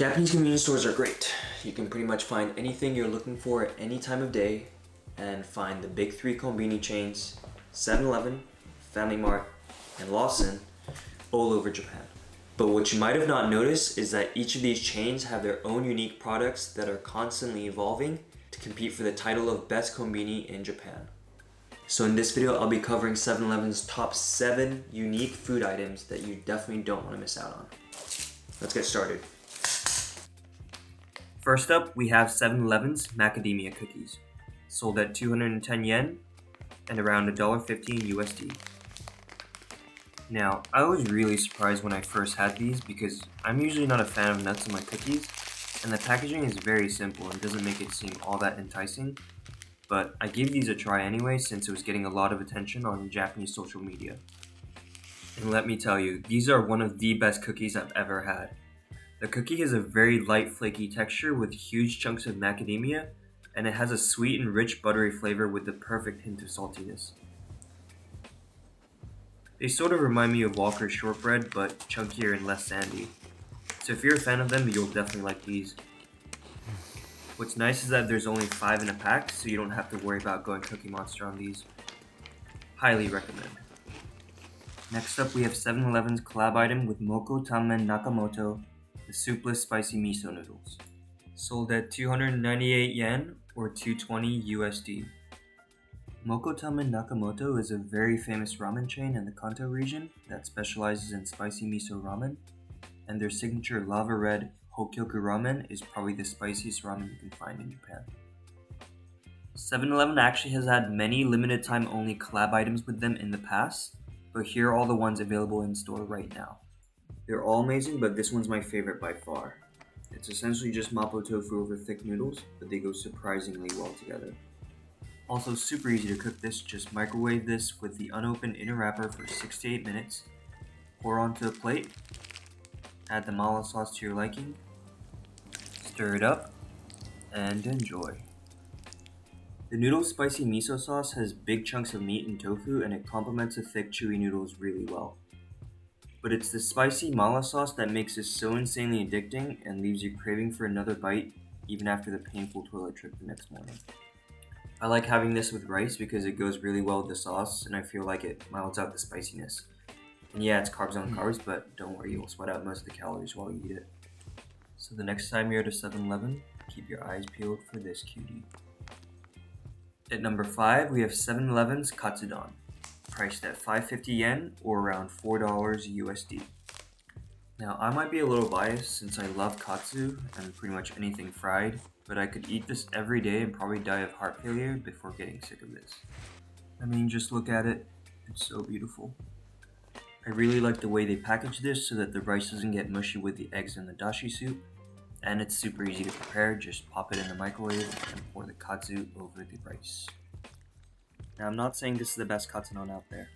Japanese convenience stores are great. You can pretty much find anything you're looking for at any time of day and find the big three konbini chains, 7-Eleven, Family Mart, and Lawson all over Japan. But what you might have not noticed is that each of these chains have their own unique products that are constantly evolving to compete for the title of best konbini in Japan. So in this video, I'll be covering 7-Eleven's top 7 unique food items that you definitely don't want to miss out on. Let's get started. First up, we have 7-Eleven's Macadamia Cookies, sold at 210 yen and around $1.15 USD. Now, I was really surprised when I first had these because I'm usually not a fan of nuts in my cookies, and the packaging is very simple and doesn't make it seem all that enticing, but I gave these a try anyway since it was getting a lot of attention on Japanese social media. And let me tell you, these are one of the best cookies I've ever had. The cookie has a very light, flaky texture with huge chunks of macadamia, and it has a sweet and rich buttery flavor with the perfect hint of saltiness. They sort of remind me of Walker's shortbread, but chunkier and less sandy. So if you're a fan of them, you'll definitely like these. What's nice is that there's only 5 in a pack, so you don't have to worry about going Cookie Monster on these. Highly recommend. Next up, we have 7-Eleven's collab item with Moko Tamen Nakamoto, the Soupless Spicy Miso Noodles. Sold at 298 yen or 220 USD. Moko Tamen Nakamoto is a very famous ramen chain in the Kanto region that specializes in spicy miso ramen, and their signature lava red Hokkyoku ramen is probably the spiciest ramen you can find in Japan. 7-Eleven actually has had many limited time only collab items with them in the past, but here are all the ones available in store right now. They're all amazing, but this one's my favorite by far. It's essentially just mapo tofu over thick noodles, but they go surprisingly well together. Also super easy to cook this, just microwave this with the unopened inner wrapper for 6 to 8 minutes, pour onto a plate, add the mala sauce to your liking, stir it up, and enjoy. The noodle spicy miso sauce has big chunks of meat and tofu, and it complements the thick chewy noodles really well. But it's the spicy mala sauce that makes this so insanely addicting and leaves you craving for another bite even after the painful toilet trip the next morning. I like having this with rice because it goes really well with the sauce and I feel like it miles out the spiciness. And yeah, it's carbs on carbs, but don't worry, you'll sweat out most of the calories while you eat it. So the next time you're at a 7-Eleven, keep your eyes peeled for this cutie. At number 5, we have 7-Eleven's Katsudon, priced at 550 yen or around $4 USD. Now, I might be a little biased since I love katsu and pretty much anything fried, but I could eat this every day and probably die of heart failure before getting sick of this. I mean, just look at it, it's so beautiful. I really like the way they package this so that the rice doesn't get mushy with the eggs and the dashi soup, and it's super easy to prepare, just pop it in the microwave and pour the katsu over the rice. Now, I'm not saying this is the best katsudon out there,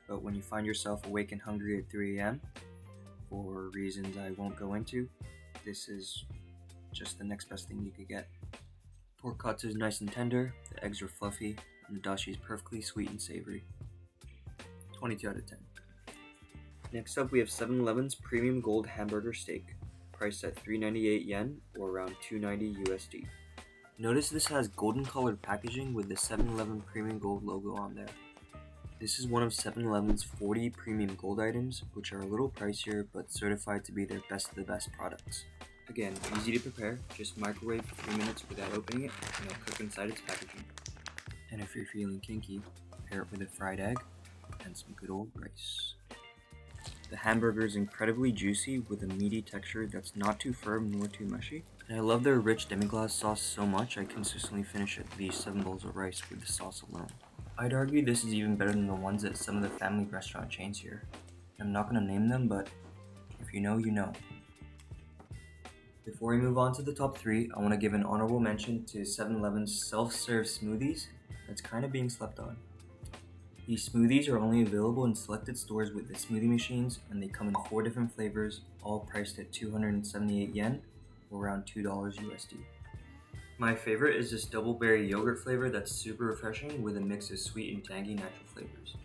but when you find yourself awake and hungry at 3 AM, for reasons I won't go into, this is just the next best thing you could get. Pork katsu is nice and tender, the eggs are fluffy, and the dashi is perfectly sweet and savory. 22 out of 10. Next up, we have 7-Eleven's Premium Gold Hamburger Steak, priced at 398 yen or around 290 USD. Notice this has golden colored packaging with the 7-Eleven Premium Gold logo on there. This is one of 7-Eleven's 40 Premium Gold items, which are a little pricier but certified to be their best of the best products. Again, easy to prepare, just microwave for 3 minutes without opening it, and it'll cook inside its packaging. And if you're feeling kinky, pair it with a fried egg and some good old rice. The hamburger is incredibly juicy with a meaty texture that's not too firm nor too mushy. And I love their rich demi-glace sauce so much I consistently finish at least 7 bowls of rice with the sauce alone. I'd argue this is even better than the ones at some of the family restaurant chains here. I'm not going to name them, but if you know, you know. Before we move on to the top 3, I want to give an honorable mention to 7-Eleven's self-serve smoothies that's kind of being slept on. These smoothies are only available in selected stores with the smoothie machines, and they come in 4 different flavors, all priced at 278 yen or around $2 USD. My favorite is this double berry yogurt flavor that's super refreshing with a mix of sweet and tangy natural flavors.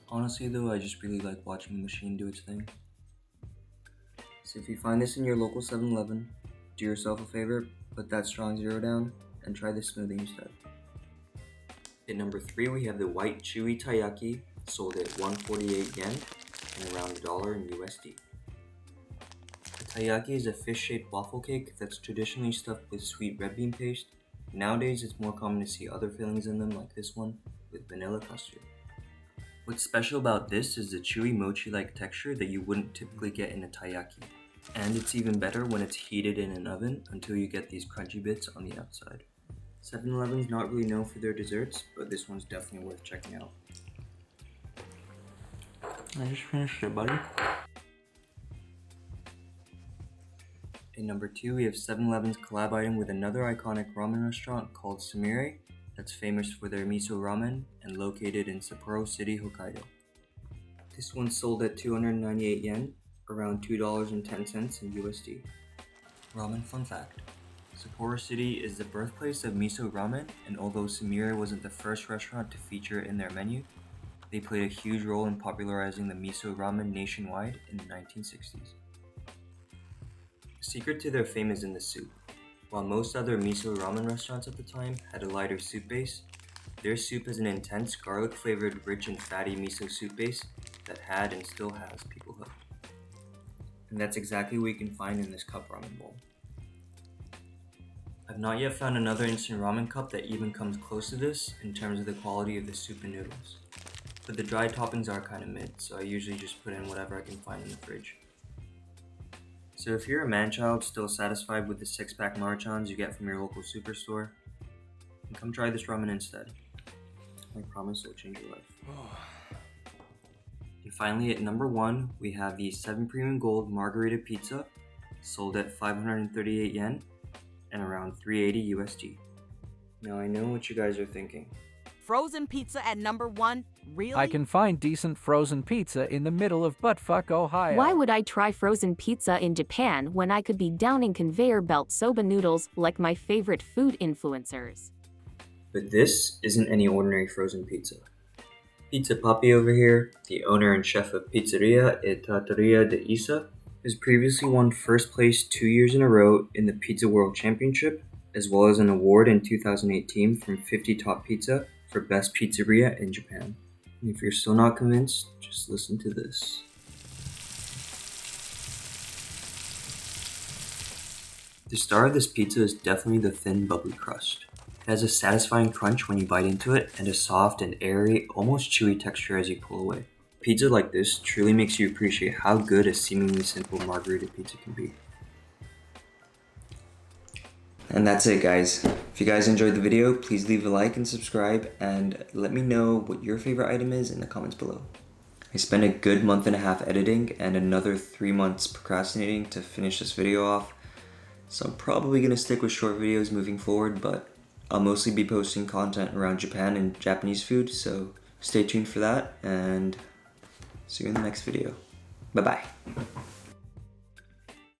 Honestly though, I just really like watching the machine do its thing. So if you find this in your local 7-Eleven, do yourself a favor, put that strong zero down, and try this smoothie instead. At number 3, we have the white chewy taiyaki, sold at 148 yen and around $1 in USD. The taiyaki is a fish-shaped waffle cake that's traditionally stuffed with sweet red bean paste. Nowadays, it's more common to see other fillings in them like this one, with vanilla custard. What's special about this is the chewy mochi-like texture that you wouldn't typically get in a taiyaki. And it's even better when it's heated in an oven until you get these crunchy bits on the outside. 7-Eleven's not really known for their desserts, but this one's definitely worth checking out. I just finished it, buddy. At number 2, we have 7-Eleven's collab item with another iconic ramen restaurant called Sumire, that's famous for their Miso Ramen and located in Sapporo City, Hokkaido. This one's sold at 298 yen, around $2.10 in USD. Ramen fun fact: Sapporo City is the birthplace of Miso Ramen, and although Sumire wasn't the first restaurant to feature it in their menu, they played a huge role in popularizing the Miso Ramen nationwide in the 1960s. The secret to their fame is in the soup. While most other miso ramen restaurants at the time had a lighter soup base, their soup is an intense garlic-flavored, rich and fatty miso soup base that had and still has people hooked. And that's exactly what you can find in this cup ramen bowl. I've not yet found another instant ramen cup that even comes close to this in terms of the quality of the soup and noodles. But the dry toppings are kind of mid, so I usually just put in whatever I can find in the fridge. So if you're a man-child still satisfied with the 6-pack Marchons you get from your local superstore, then come try this ramen instead. I promise it'll change your life. And finally, at number 1, we have the 7 Premium Gold Margherita Pizza, sold at 538 yen and around 380 USD. Now I know what you guys are thinking. Frozen pizza at number 1? Really? I can find decent frozen pizza in the middle of buttfuck Ohio. Why would I try frozen pizza in Japan when I could be downing conveyor belt soba noodles like my favorite food influencers? But this isn't any ordinary frozen pizza. Pizza Papi over here, the owner and chef of Pizzeria e Trattoria de Isa, has previously won first place 2 years in a row in the Pizza World Championship, as well as an award in 2018 from 50 Top Pizza for Best Pizzeria in Japan. And if you're still not convinced, just listen to this. The star of this pizza is definitely the thin, bubbly crust. It has a satisfying crunch when you bite into it and a soft and airy, almost chewy texture as you pull away. Pizza like this truly makes you appreciate how good a seemingly simple margherita pizza can be. And that's it, guys. If you guys enjoyed the video, please leave a like and subscribe, and let me know what your favorite item is in the comments below. I spent a good month and a half editing and another 3 months procrastinating to finish this video off, so I'm probably going to stick with short videos moving forward, but I'll mostly be posting content around Japan and Japanese food, so stay tuned for that, and see you in the next video. Bye-bye.